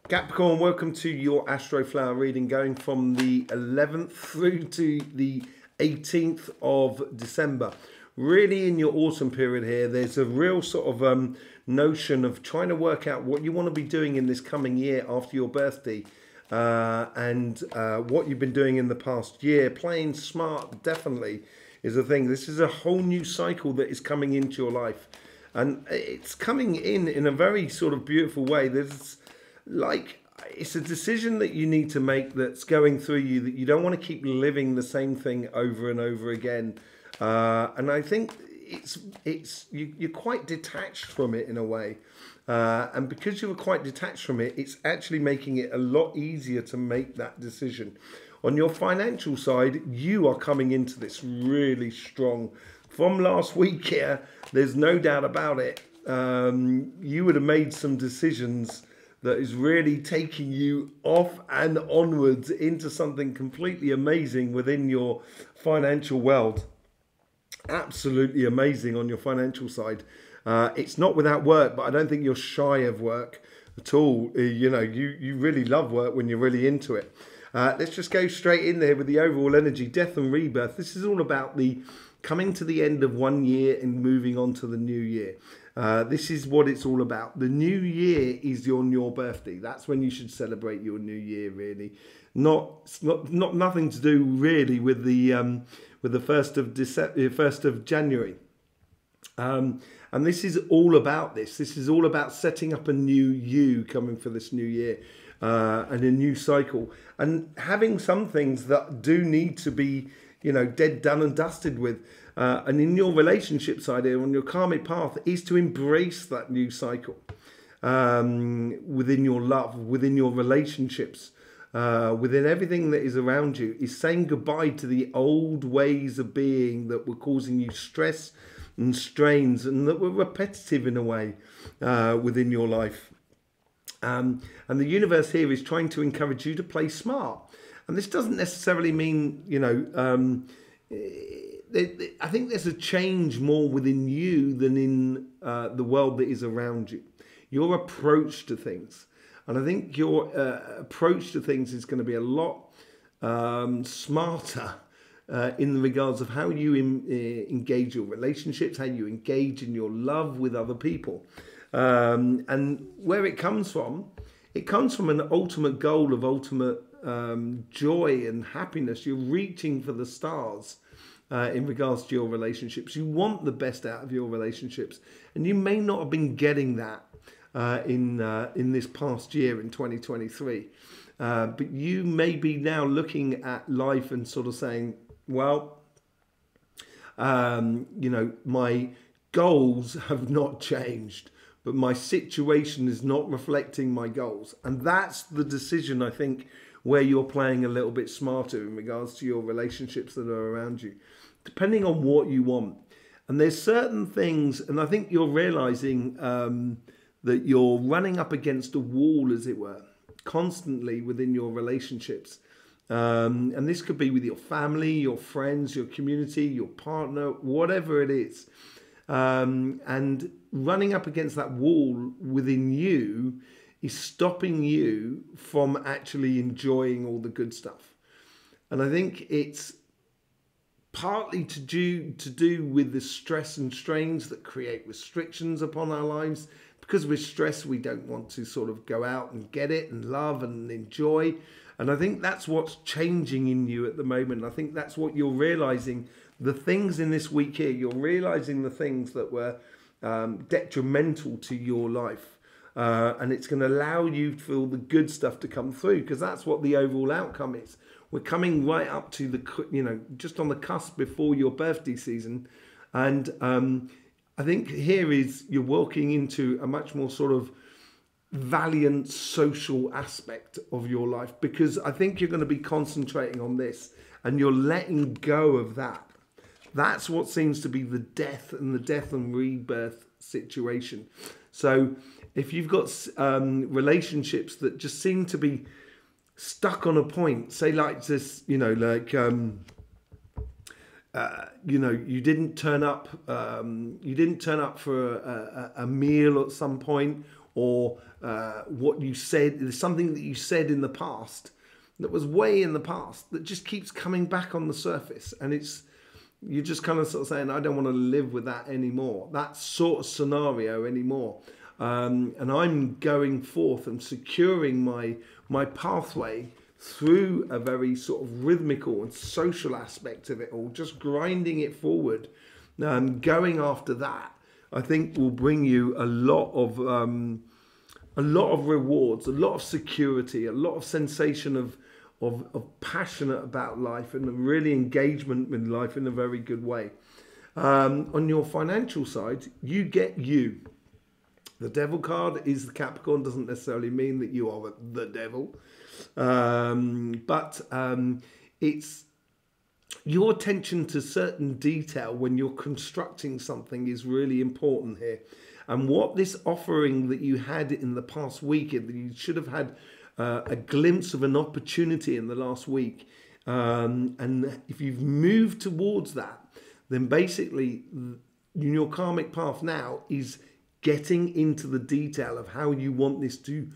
Capricorn, welcome to your Astroflower reading going from the 11th through to the 18th of December. Really in your autumn period here, there's a real sort of notion of trying to work out what you want to be doing in this coming year after your birthday and what you've been doing in the past year. Playing smart definitely is a thing. This is a whole new cycle that is coming into your life. And it's coming in a very sort of beautiful way. It's a decision that you need to make that's going through you, that you don't want to keep living the same thing over and over again. And I think you're quite detached from it in a way. And because you're quite detached from it, it's actually making it a lot easier to make that decision. On your financial side, you are coming into this really strong. From last week here, there's no doubt about it. You would have made some decisions that is really taking you off and onwards into something completely amazing within your financial world. Absolutely amazing on your financial side. It's not without work, but I don't think you're shy of work at all. You really love work when you're really into it. Let's just go straight in there with the overall energy, death and rebirth. This is all about the coming to the end of one year and moving on to the new year. This is what it's all about. The new year is on your birthday. That's when you should celebrate your new year, really. Nothing to do really with the 1st of January. And this is all about this. This is all about setting up a new you coming for this new year and a new cycle, and having some things that do need to be, dead, done and dusted with. And in your relationship side here, on your karmic path, is to embrace that new cycle within your love, within your relationships, within everything that is around you, is saying goodbye to the old ways of being that were causing you stress and strains and that were repetitive in a way within your life. And the universe here is trying to encourage you to play smart. And this doesn't necessarily mean, I think there's a change more within you than in the world that is around you. Your approach to things. And I think your approach to things is going to be a lot smarter in regards of how you engage your relationships, how you engage in your love with other people. And where it comes from an ultimate goal of ultimate joy and happiness. You're reaching for the stars in regards to your relationships. You want the best out of your relationships, and you may not have been getting that in this past year in 2023. But you may be now looking at life and sort of saying, well, my goals have not changed, but my situation is not reflecting my goals. And that's the decision, I think, where you're playing a little bit smarter in regards to your relationships that are around you, depending on what you want. And there's certain things, and I think you're realizing that you're running up against a wall, as it were, constantly within your relationships. And this could be with your family, your friends, your community, your partner, whatever it is. And running up against that wall within you is stopping you from actually enjoying all the good stuff. And I think it's partly to do with the stress and strains that create restrictions upon our lives. Because we're stressed, we don't want to sort of go out and get it and love and enjoy. And I think that's what's changing in you at the moment. I think that's what you're realizing. The things in this week here, you're realizing the things that were detrimental to your life. And it's going to allow you for all the good stuff to come through, because that's what the overall outcome is. We're coming right up to the, just on the cusp before your birthday season. And I think here is you're walking into a much more sort of valiant social aspect of your life, because I think you're going to be concentrating on this and you're letting go of that. That's what seems to be the death and rebirth situation. So if you've got relationships that just seem to be stuck on a point, say like this, you didn't turn up for a meal at some point, or what you said. There's something that you said in the past that was way in the past that just keeps coming back on the surface, and you're just kind of sort of saying, I don't want to live with that anymore, that sort of scenario anymore. And I'm going forth and securing my pathway through a very sort of rhythmical and social aspect of it all, just grinding it forward, going after that, I think will bring you a lot of rewards, a lot of security, a lot of sensation of passionate about life, and a really engagement with life in a very good way. On your financial side, you get you. The devil card is the Capricorn, doesn't necessarily mean that you are the devil. But it's your attention to certain detail when you're constructing something is really important here. And what this offering that you had in the past week, that you should have had a glimpse of an opportunity in the last week. And if you've moved towards that, then basically your karmic path now is getting into the detail of how you want this to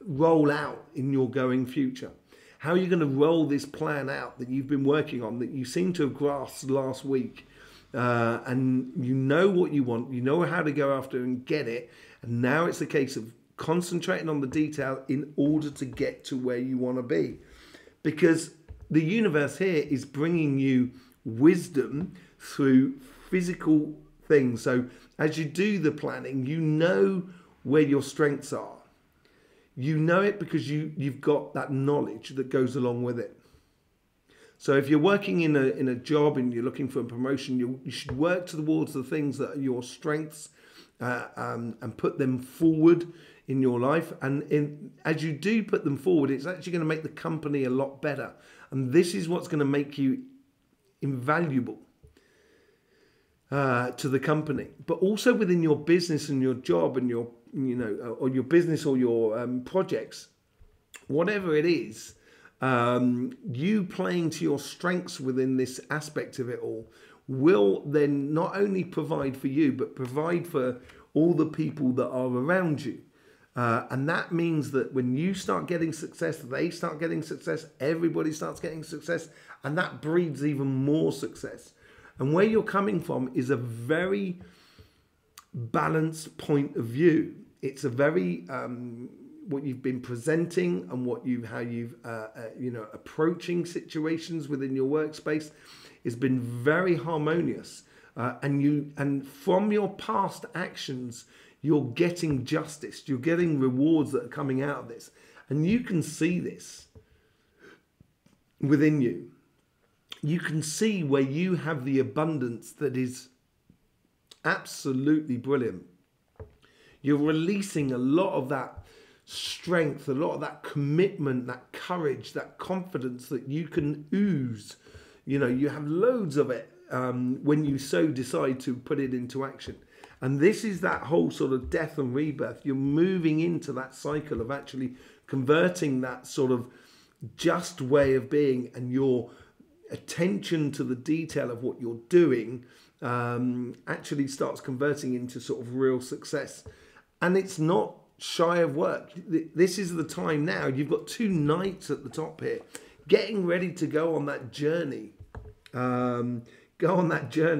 roll out in your going future. How are you going to roll this plan out that you've been working on, that you seem to have grasped last week? And you know what you want, you know how to go after and get it. And now it's a case of concentrating on the detail in order to get to where you want to be. Because the universe here is bringing you wisdom through physical things. So as you do the planning, you know where your strengths are. You know it because you've got that knowledge that goes along with it. So if you're working in a job and you're looking for a promotion, you should work towards the things that are your strengths and put them forward in your life. And as you do put them forward, it's actually going to make the company a lot better. And this is what's going to make you invaluable to the company, but also within your business and your job and your, or your business or your projects, whatever it is. You playing to your strengths within this aspect of it all will then not only provide for you, but provide for all the people that are around you. And that means that when you start getting success, they start getting success, everybody starts getting success, and that breeds even more success. And where you're coming from is a very balanced point of view. It's a very... what you've been presenting and how you've approaching situations within your workspace has been very harmonious, and from your past actions you're getting justice, you're getting rewards that are coming out of this, and you can see this within you. You can see where you have the abundance that is absolutely brilliant. You're releasing a lot of that strength, a lot of that commitment, that courage, that confidence that you can ooze. You have loads of it when you so decide to put it into action. And this is that whole sort of death and rebirth. You're moving into that cycle of actually converting that sort of just way of being, and your attention to the detail of what you're doing actually starts converting into sort of real success. And it's not shy of work. This is the time now. You've got 2 knights at the top here, getting ready to go on that journey.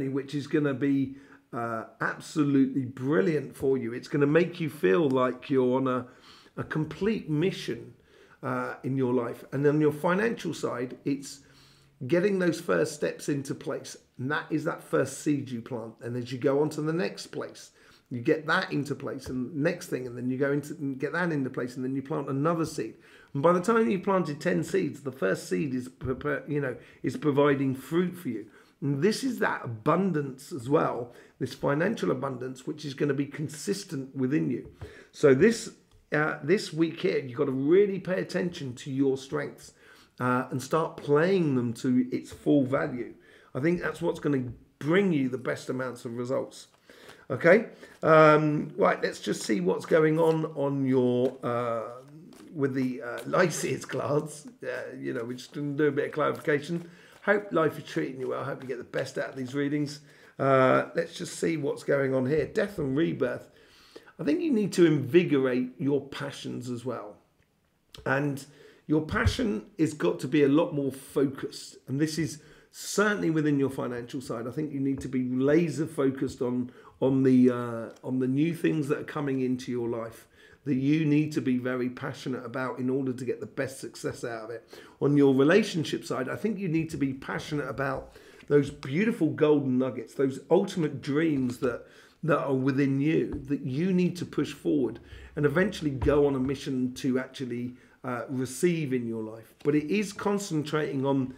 Which is going to be absolutely brilliant for you. It's going to make you feel like you're on a complete mission in your life. And on your financial side, it's getting those first steps into place. And that is that first seed you plant. And as you go on to the next place, you get that into place, and next thing, and then you go into and get that into place, and then you plant another seed. And by the time you've planted 10 seeds, the first seed is providing fruit for you. And this is that abundance as well, this financial abundance, which is going to be consistent within you. So this week here, you've got to really pay attention to your strengths and start playing them to its full value. I think that's what's going to bring you the best amounts of results. Okay, right, let's just see what's going on your with the Lawless cards. We're just going to do a bit of clarification. Hope life is treating you well. Hope you get the best out of these readings. Let's just see what's going on here. Death and rebirth. I think you need to invigorate your passions as well. And your passion has got to be a lot more focused. And this is certainly within your financial side. I think you need to be laser focused on the new things that are coming into your life that you need to be very passionate about in order to get the best success out of it. On your relationship side, I think you need to be passionate about those beautiful golden nuggets, those ultimate dreams that are within you, that you need to push forward and eventually go on a mission to actually receive in your life. But it is concentrating on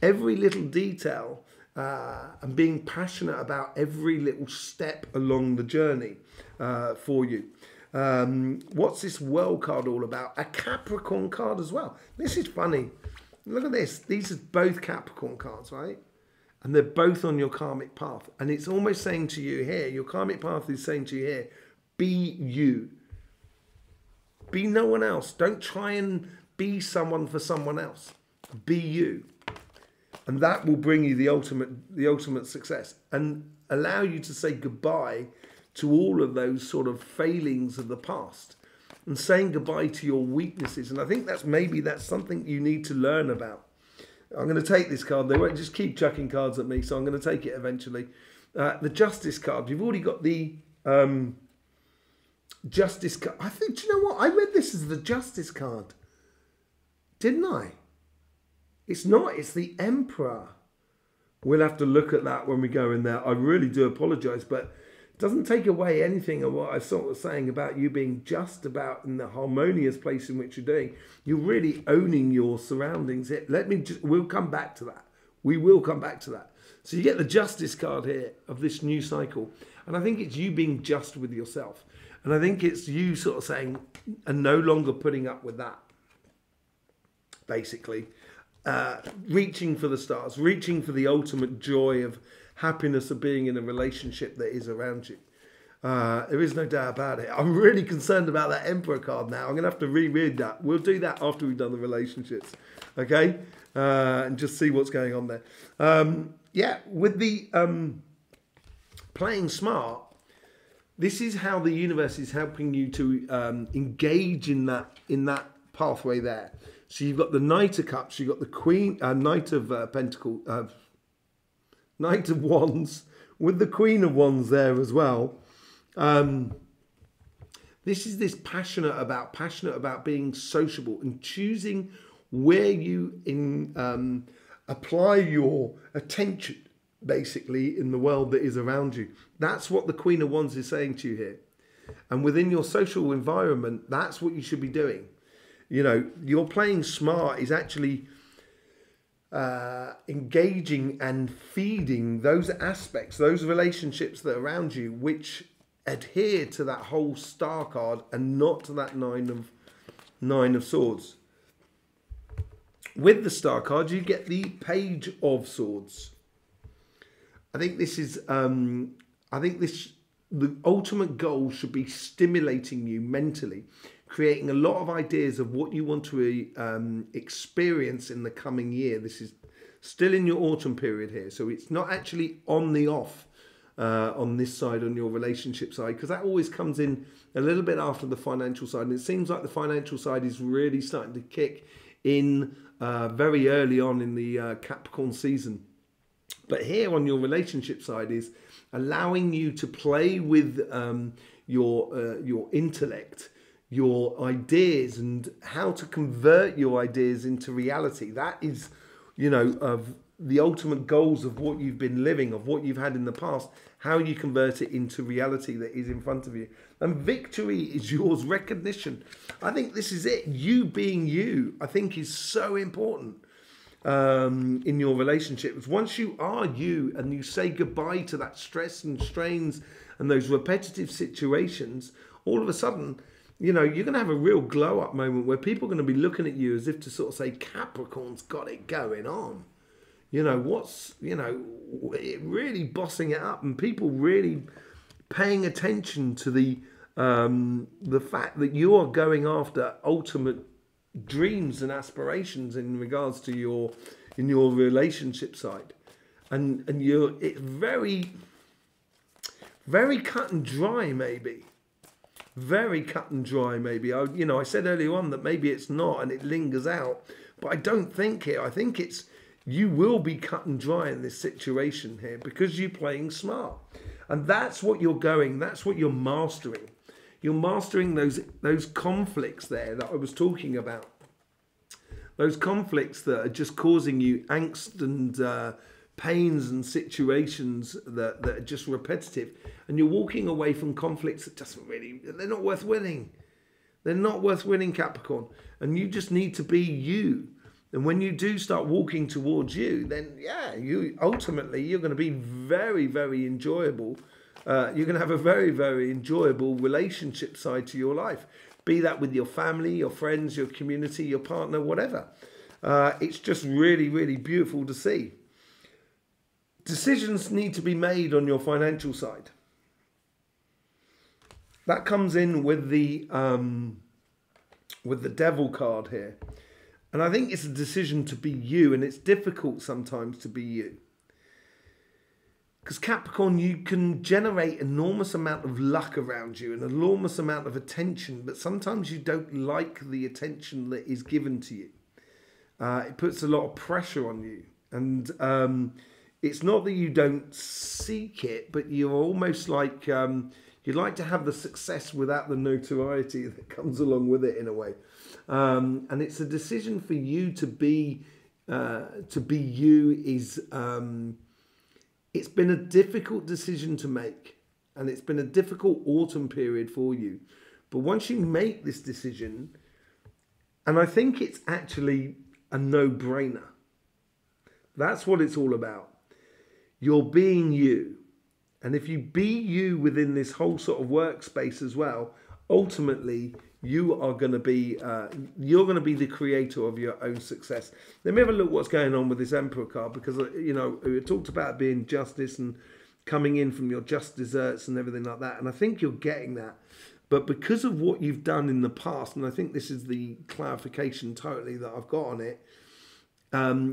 every little detail and being passionate about every little step along the journey for you. What's this world card all about? A Capricorn card as well. This is funny. Look at this. These are both Capricorn cards, right? And they're both on your karmic path. And it's almost saying to you here, your karmic path is saying to you here, be you. Be no one else. Don't try and be someone for someone else. Be you. And that will bring you the ultimate success and allow you to say goodbye to all of those sort of failings of the past and saying goodbye to your weaknesses. And I think that's something you need to learn about. I'm going to take this card. They won't just keep chucking cards at me, so I'm going to take it eventually. The Justice card. You've already got the Justice card. I think, do you know what? I read this as the Justice card. Didn't I? It's not. It's the Emperor. We'll have to look at that when we go in there. I really do apologise, but it doesn't take away anything of what I sort of saying about you being just about in the harmonious place in which you're doing. You're really owning your surroundings. We'll come back to that. We will come back to that. So you get the Justice card here of this new cycle. And I think it's you being just with yourself. And I think it's you sort of saying, and no longer putting up with that, basically. Reaching for the stars, reaching for the ultimate joy of happiness of being in a relationship that is around you. There is no doubt about it. I'm really concerned about that Emperor card now. I'm going to have to reread that. We'll do that after we've done the relationships. Okay? And just see what's going on there. Yeah, with the playing smart, this is how the universe is helping you to engage in that pathway there. So you've got the Knight of Cups, you've got the Queen, Knight of Pentacles, Knight of Wands, with the Queen of Wands there as well. This is this passionate about being sociable and choosing where you apply your attention, basically, in the world that is around you. That's what the Queen of Wands is saying to you here. And within your social environment, that's what you should be doing. You know, your playing smart is actually engaging and feeding those aspects, those relationships that are around you, which adhere to that whole Star card and not to that Nine of Swords. With the Star card, you get the Page of Swords. I think this is, the ultimate goal should be stimulating you mentally, creating a lot of ideas of what you want to experience in the coming year. This is still in your autumn period here, so it's not actually on the off on this side, on your relationship side, because that always comes in a little bit after the financial side, and it seems like the financial side is really starting to kick in very early on in the Capricorn season. But here on your relationship side is allowing you to play with your intellect, your ideas, and how to convert your ideas into reality. That is, you know, of the ultimate goals of what you've been living, of what you've had in the past, how you convert it into reality that is in front of you. And victory is yours, recognition. I think this is it. You being you, I think, is so important in your relationships. Once you are you and you say goodbye to that stress and strains and those repetitive situations, all of a sudden, you know, you're going to have a real glow up moment where people are going to be looking at you as if to sort of say, Capricorn's got it going on. You know, what's, you know, really bossing it up, and people really paying attention to the fact that you are going after ultimate dreams and aspirations in regards to your relationship side, and it's very, Very cut and dry, maybe. Very cut and dry, maybe. I said earlier on that maybe it's not and it lingers out, but I don't think it. I think it's, you will be cut and dry in this situation here because you're playing smart. And that's what that's what you're mastering. You're mastering those conflicts there that I was talking about. Those conflicts that are just causing you angst and pains and situations that are just repetitive. And you're walking away from conflicts that doesn't really, they're not worth winning. They're not worth winning, Capricorn. And you just need to be you. And when you do start walking towards you, then yeah, you're going to be very, very enjoyable. You're going to have a very, very enjoyable relationship side to your life. Be that with your family, your friends, your community, your partner, whatever. It's just really, really beautiful to see. Decisions need to be made on your financial side. That comes in with the devil card here. And I think it's a decision to be you, and it's difficult sometimes to be you. Because Capricorn, you can generate enormous amount of luck around you, an enormous amount of attention, but sometimes you don't like the attention that is given to you. It puts a lot of pressure on you. And it's not that you don't seek it, but you're almost like, you'd like to have the success without the notoriety that comes along with it in a way. And it's a decision for you to be you is, it's been a difficult decision to make, and it's been a difficult autumn period for you. But once you make this decision, and I think it's actually a no-brainer. That's what it's all about. You're being you. And if you be you within this whole sort of workspace as well, ultimately you are going to be you're going to be the creator of your own success. Let me have a look what's going on with this Emperor card, because we talked about being justice and coming in from your just desserts and everything like that, and I think you're getting that. But because of what you've done in the past, and I think this is the clarification totally that I've got on it,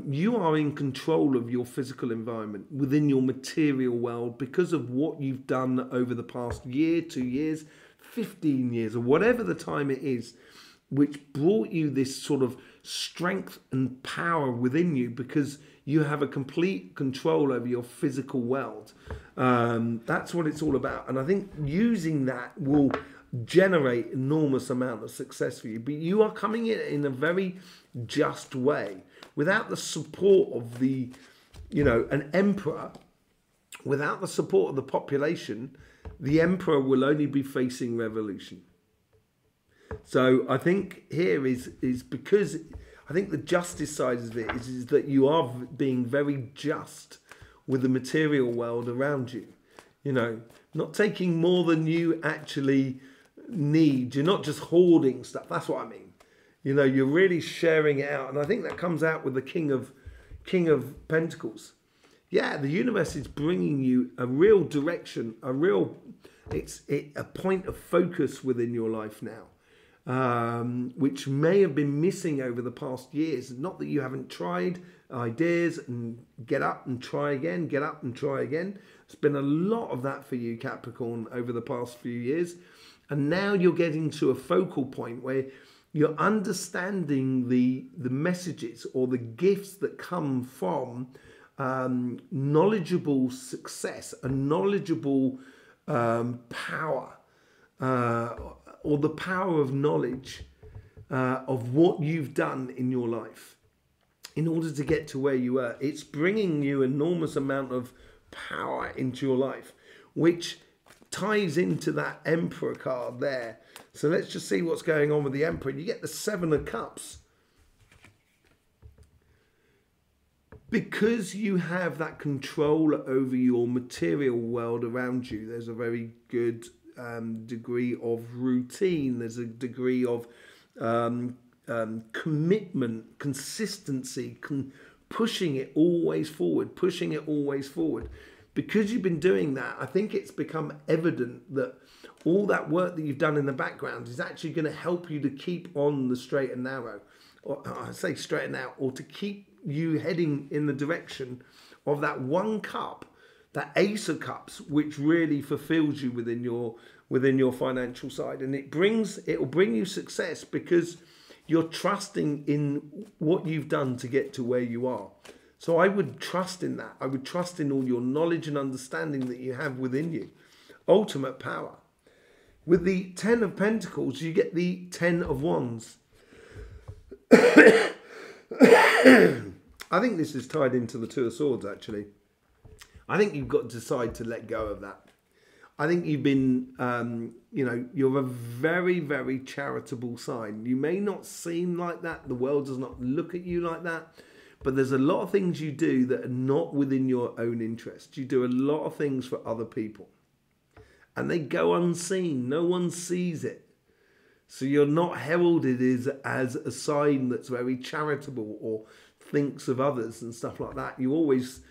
you are in control of your physical environment within your material world because of what you've done over the past year, 2 years, 15 years, or whatever the time it is, which brought you this sort of strength and power within you because you have a complete control over your physical world. That's what it's all about. And I think using that will generate enormous amount of success for you. But you are coming in a very just way. Without the support of the, an emperor, without the support of the population, the emperor will only be facing revolution. So I think here is because I think the justice side of it is that you are being very just with the material world around you. Not taking more than you actually need. You're not just hoarding stuff. That's what I mean. You're really sharing it out. And I think that comes out with the King of Pentacles. Yeah, the universe is bringing you a real direction, it's a point of focus within your life now, which may have been missing over the past years. Not that you haven't tried ideas and get up and try again, get up and try again. It's been a lot of that for you, Capricorn, over the past few years. And now you're getting to a focal point where you're understanding the messages or the gifts that come from knowledgeable success, a knowledgeable power, or the power of knowledge of what you've done in your life in order to get to where you are. It's bringing you enormous amount of power into your life, which ties into that Emperor card there. So let's just see what's going on with the Emperor. You get the 7 of Cups. Because you have that control over your material world around you, there's a very good degree of routine. There's a degree of commitment, consistency, pushing it always forward, pushing it always forward. Because you've been doing that, I think it's become evident that all that work that you've done in the background is actually going to help you to keep on the straight and narrow. Or I say straight and narrow, or to keep you heading in the direction of that one cup that Ace of Cups, which really fulfills you within your financial side, and it will bring you success because you're trusting in what you've done to get to where you are. So I would trust in that. I would trust in all your knowledge and understanding that you have within you. Ultimate power. With the 10 of Pentacles, you get the 10 of Wands. I think this is tied into the Two of Swords, actually. I think you've got to decide to let go of that. I think you've been, you're a very, very charitable sign. You may not seem like that. The world does not look at you like that. But there's a lot of things you do that are not within your own interest. You do a lot of things for other people. And they go unseen. No one sees it. So you're not heralded as a sign that's very charitable or thinks of others and stuff like that. You always,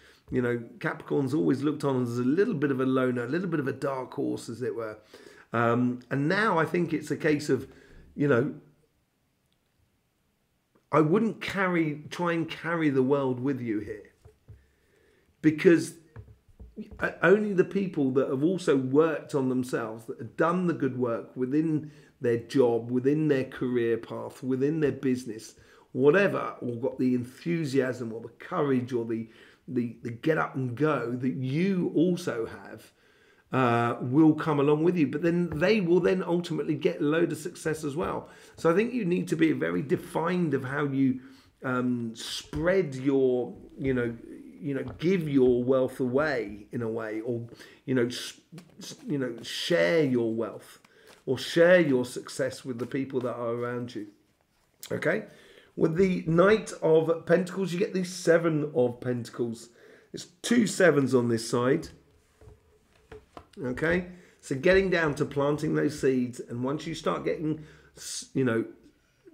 Capricorn's always looked on as a little bit of a loner, a little bit of a dark horse, as it were. And now I think it's a case of, I wouldn't try and carry the world with you here, because only the people that have also worked on themselves, that have done the good work within their job, within their career path, within their business, whatever, or got the enthusiasm or the courage or the get up and go that you also have, will come along with you. But then they will then ultimately get a load of success as well. So I think you need to be very defined of how you spread your, give your wealth away in a way, or, share your wealth or share your success with the people that are around you. Okay. With the Knight of Pentacles, you get the 7 of Pentacles. It's 2 7s on this side. Okay, so getting down to planting those seeds, and once you start getting,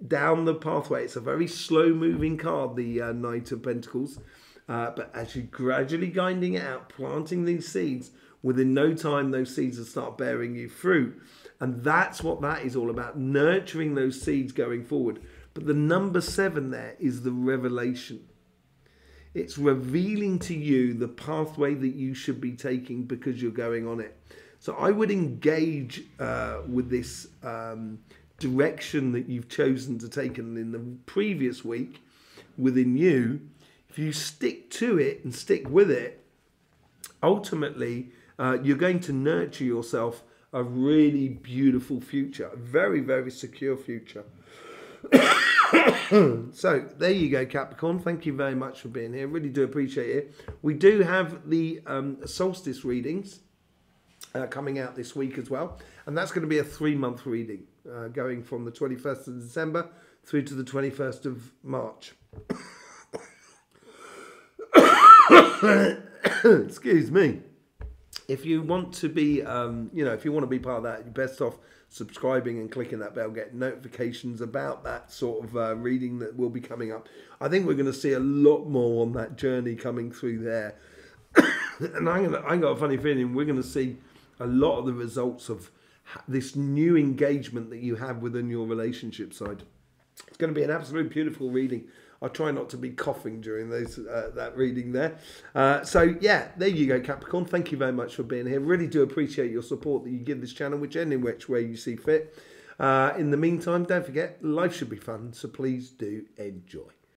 down the pathway, it's a very slow-moving card, the Knight of Pentacles. But as you're gradually guiding it out, planting these seeds, within no time those seeds will start bearing you fruit, and that's what that is all about, nurturing those seeds going forward. But the number 7 there is the revelation. It's revealing to you the pathway that you should be taking because you're going on it. So I would engage with this direction that you've chosen to take in the previous week within you. If you stick to it and stick with it, ultimately you're going to nurture yourself a really beautiful future, a very, very secure future. So there you go, Capricorn. Thank you very much for being here. Really do appreciate it. We do have the solstice readings coming out this week as well, and that's going to be a 3-month reading going from the 21st of December through to the 21st of March. Excuse me. If you want to be, if you want to be part of that, you're best off subscribing and clicking that bell, get notifications about that sort of reading that will be coming up. I think we're going to see a lot more on that journey coming through there. And I got a funny feeling we're going to see a lot of the results of this new engagement that you have within your relationship side. It's going to be an absolute beautiful reading. I'll try not to be coughing during that reading there. So, yeah, there you go, Capricorn. Thank you very much for being here. Really do appreciate your support that you give this channel, which way you see fit. In the meantime, don't forget, life should be fun, so please do enjoy.